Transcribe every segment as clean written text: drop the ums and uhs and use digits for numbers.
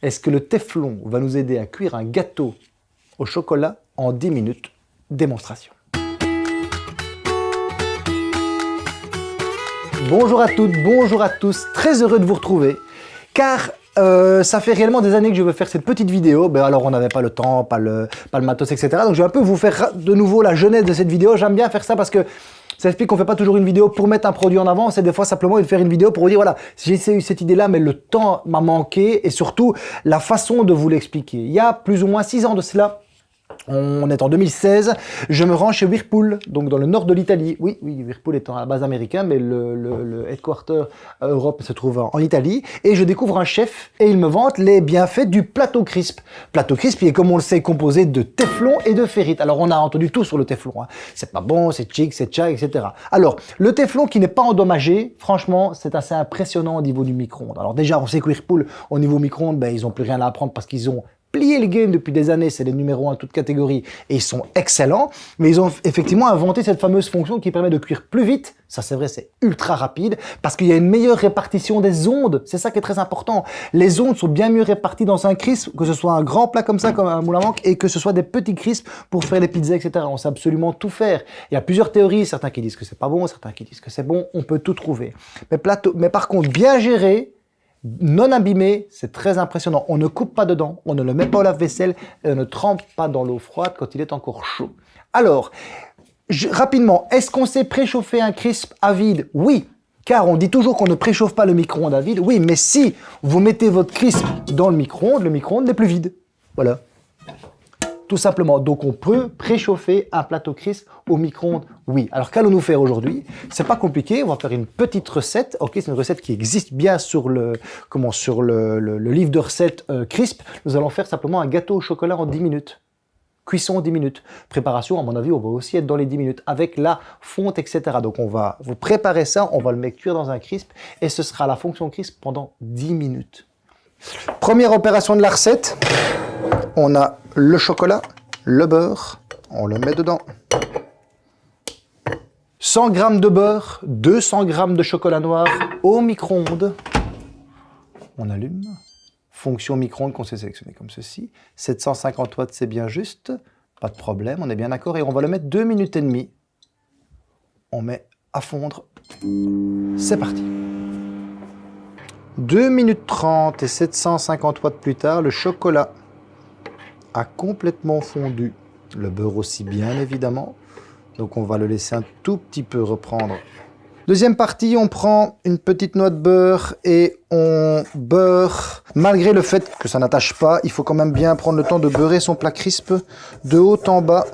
Est-ce que le téflon va nous aider à cuire un gâteau au chocolat en 10 minutes? Démonstration. Bonjour à toutes, bonjour à tous, très heureux de vous retrouver, car ça fait réellement des années que je veux faire cette petite vidéo. Alors on n'avait pas le temps, pas le matos, etc. Donc je vais un peu vous faire de nouveau la genèse de cette vidéo. J'aime bien faire ça parce que ça explique qu'on ne fait pas toujours une vidéo pour mettre un produit en avant, c'est des fois simplement de faire une vidéo pour vous dire voilà, j'ai eu cette idée-là, mais le temps m'a manqué et surtout la façon de vous l'expliquer. Il y a plus ou moins 6 ans de cela, on est en 2016, je me rends chez Whirlpool, donc dans le nord de l'Italie. Oui, Whirlpool étant à la base américain, mais le headquarter Europe se trouve en Italie. Et je découvre un chef et il me vante les bienfaits du plateau crisp. Plateau crisp qui est, comme on le sait, composé de téflon et de ferrite. Alors on a entendu tout sur le téflon, hein. C'est pas bon, c'est chic, c'est tcha, etc. Alors, le téflon qui n'est pas endommagé, franchement, c'est assez impressionnant au niveau du micro-ondes. Alors déjà, on sait que Whirlpool, au niveau micro-ondes, ils n'ont plus rien à apprendre parce qu'ils ont plié le game depuis des années, c'est les numéros 1 toute catégorie et ils sont excellents, mais ils ont effectivement inventé cette fameuse fonction qui permet de cuire plus vite. Ça c'est vrai, c'est ultra rapide parce qu'il y a une meilleure répartition des ondes, c'est ça qui est très important. Les ondes sont bien mieux réparties dans un crisp, que ce soit un grand plat comme ça, comme un moule à manque, et que ce soit des petits crisps pour faire les pizzas, etc. On sait absolument tout faire. Il y a plusieurs théories, certains qui disent que c'est pas bon, certains qui disent que c'est bon, on peut tout trouver. Mais par contre, bien géré, non abîmé, c'est très impressionnant. On ne coupe pas dedans, on ne le met pas au lave-vaisselle et on ne trempe pas dans l'eau froide quand il est encore chaud. Alors, rapidement, est-ce qu'on sait préchauffer un crisp à vide? Oui, car on dit toujours qu'on ne préchauffe pas le micro-ondes à vide. Oui, mais si vous mettez votre crisp dans le micro-ondes n'est plus vide. Voilà. Tout simplement. Donc, on peut préchauffer un plateau crisp au micro-ondes. Oui. Alors, qu'allons-nous faire aujourd'hui? C'est pas compliqué. On va faire une petite recette. Ok, c'est une recette qui existe bien sur le livre de recettes crisp. Nous allons faire simplement un gâteau au chocolat en 10 minutes. Cuisson en 10 minutes. Préparation, à mon avis, on va aussi être dans les 10 minutes avec la fonte, etc. Donc, on va vous préparer ça. On va le mettre cuire dans un crisp et ce sera la fonction crisp pendant 10 minutes. Première opération de la recette. On a le chocolat, le beurre, on le met dedans. 100 g de beurre, 200 g de chocolat noir au micro-ondes. On allume. Fonction micro-ondes qu'on s'est sélectionné comme ceci. 750 watts, c'est bien juste. Pas de problème, on est bien d'accord. Et on va le mettre 2 minutes et demie. On met à fondre. C'est parti. 2 minutes 30 et 750 watts plus tard, le chocolat a complètement fondu. Le beurre aussi, bien évidemment. Donc on va le laisser un tout petit peu reprendre. Deuxième partie, on prend une petite noix de beurre et on beurre. Malgré le fait que ça n'attache pas, il faut quand même bien prendre le temps de beurrer son plat crisp de haut en bas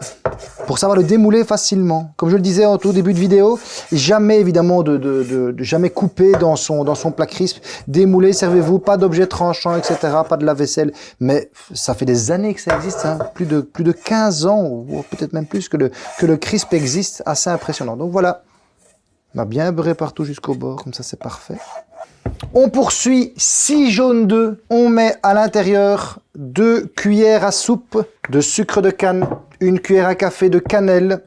pour savoir le démouler facilement. Comme je le disais au tout début de vidéo, jamais évidemment de jamais couper dans son plat crisp. Démouler, servez-vous, pas d'objets tranchants, etc., pas de lave-vaisselle. Mais ça fait des années que ça existe, hein, plus de 15 ans, ou peut-être même plus que le crisp existe, assez impressionnant. Donc voilà. On a bien beurré partout jusqu'au bord, comme ça c'est parfait. On poursuit 6 jaunes d'œufs. On met à l'intérieur 2 cuillères à soupe de sucre de canne, 1 cuillère à café de cannelle.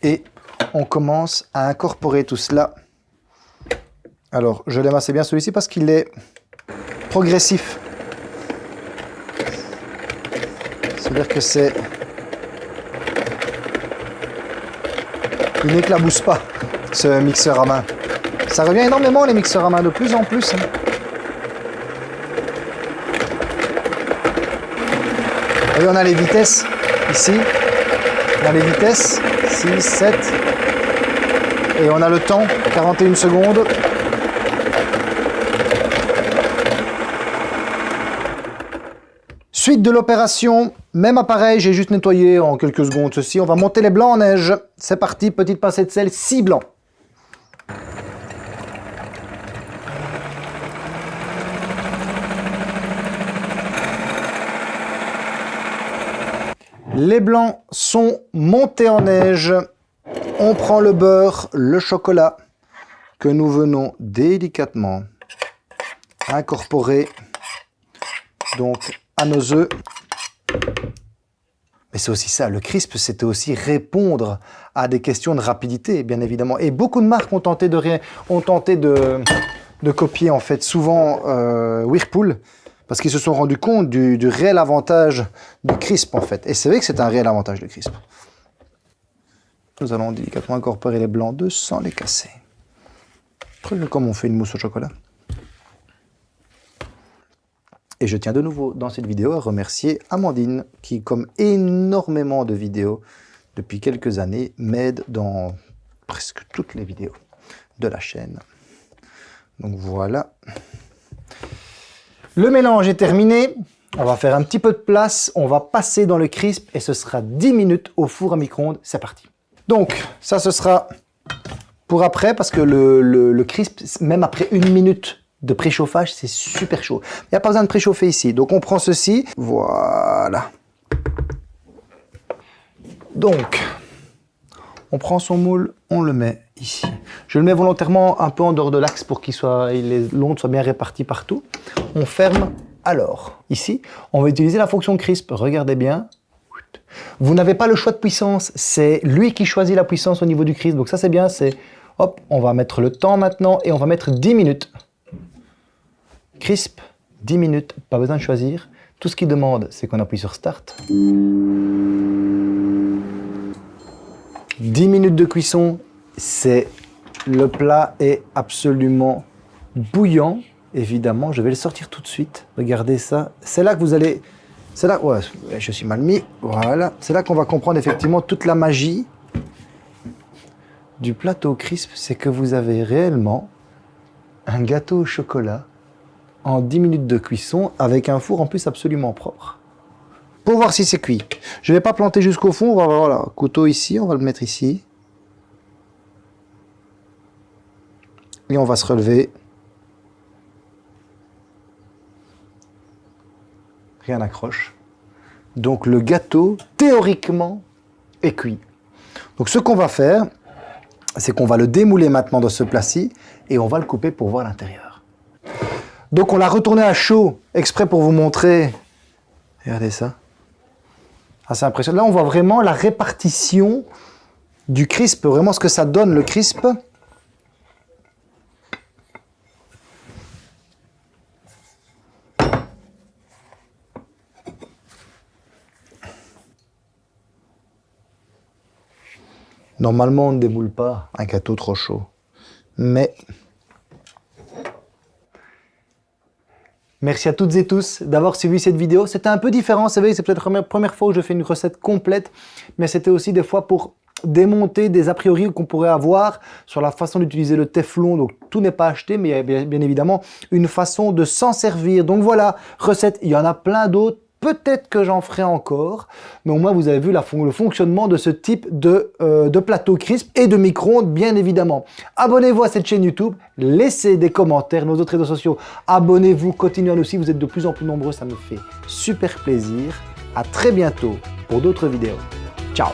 Et on commence à incorporer tout cela. Alors, je l'aime assez bien celui-ci parce qu'il est progressif. C'est-à-dire que c'est... Il n'éclabousse pas, ce mixeur à main. Ça revient énormément, les mixeurs à main, de plus en plus. Hein. Et on a les vitesses, ici. On a les vitesses, 6, 7. Et on a le temps, 41 secondes. Suite de l'opération, même appareil, j'ai juste nettoyé en quelques secondes ceci. On va monter les blancs en neige. C'est parti, petite pincée de sel, 6 blancs. Les blancs sont montés en neige. On prend le beurre, le chocolat que nous venons délicatement incorporer donc à nos œufs. Mais c'est aussi ça, le crisp, c'était aussi répondre à des questions de rapidité, bien évidemment. Et beaucoup de marques ont tenté de de copier en fait souvent Whirlpool parce qu'ils se sont rendus compte du réel avantage du crisp en fait. Et c'est vrai que c'est un réel avantage le crisp. Nous allons délicatement incorporer les blancs d'œufs sans les casser. Prenez comme on fait une mousse au chocolat. Et je tiens de nouveau dans cette vidéo à remercier Amandine qui, comme énormément de vidéos depuis quelques années, m'aide dans presque toutes les vidéos de la chaîne. Donc voilà. Le mélange est terminé. On va faire un petit peu de place. On va passer dans le crisp et ce sera 10 minutes au four à micro-ondes. C'est parti. Donc ça, ce sera pour après parce que le crisp, même après 1 minute de préchauffage, c'est super chaud. Il n'y a pas besoin de préchauffer ici. Donc on prend ceci. Voilà. Donc, on prend son moule, on le met ici. Je le mets volontairement un peu en dehors de l'axe pour que les l'onde soit bien répartie partout. On ferme. Alors, ici, on va utiliser la fonction crisp. Regardez bien. Vous n'avez pas le choix de puissance. C'est lui qui choisit la puissance au niveau du crisp. Donc ça, c'est bien. C'est, hop, on va mettre le temps maintenant et on va mettre 10 minutes. Crisp, 10 minutes, pas besoin de choisir. Tout ce qu'il demande, c'est qu'on appuie sur Start. 10 minutes de cuisson, le plat est absolument bouillant. Évidemment, je vais le sortir tout de suite. Regardez ça. C'est là que vous allez... C'est là... Ouais, je suis mal mis. Voilà. C'est là qu'on va comprendre effectivement toute la magie du plateau crisp. C'est que vous avez réellement un gâteau au chocolat en 10 minutes de cuisson avec un four en plus absolument propre. Pour voir si c'est cuit. Je ne vais pas planter jusqu'au fond. On va voir, voilà, couteau ici, on va le mettre ici. Et on va se relever. Rien n'accroche. Donc le gâteau, théoriquement, est cuit. Donc ce qu'on va faire, c'est qu'on va le démouler maintenant de ce plat-ci et on va le couper pour voir l'intérieur. Donc on l'a retourné à chaud, exprès pour vous montrer. Regardez ça. Assez impressionnant. Là, on voit vraiment la répartition du crisp, vraiment ce que ça donne, le crisp. Normalement, on ne démoule pas un gâteau trop chaud. Mais... Merci à toutes et tous d'avoir suivi cette vidéo. C'était un peu différent, c'est vrai, c'est peut-être la première fois où je fais une recette complète, mais c'était aussi des fois pour démonter des a priori qu'on pourrait avoir sur la façon d'utiliser le téflon. Donc tout n'est pas acheté, mais il y a bien évidemment une façon de s'en servir. Donc voilà, recette, il y en a plein d'autres. Peut-être que j'en ferai encore, mais au moins vous avez vu le fonctionnement de ce type de plateau crisp et de micro-ondes, bien évidemment. Abonnez-vous à cette chaîne YouTube, laissez des commentaires, nos autres réseaux sociaux, abonnez-vous, continuez à nous suivre, vous êtes de plus en plus nombreux, ça me fait super plaisir. À très bientôt pour d'autres vidéos. Ciao.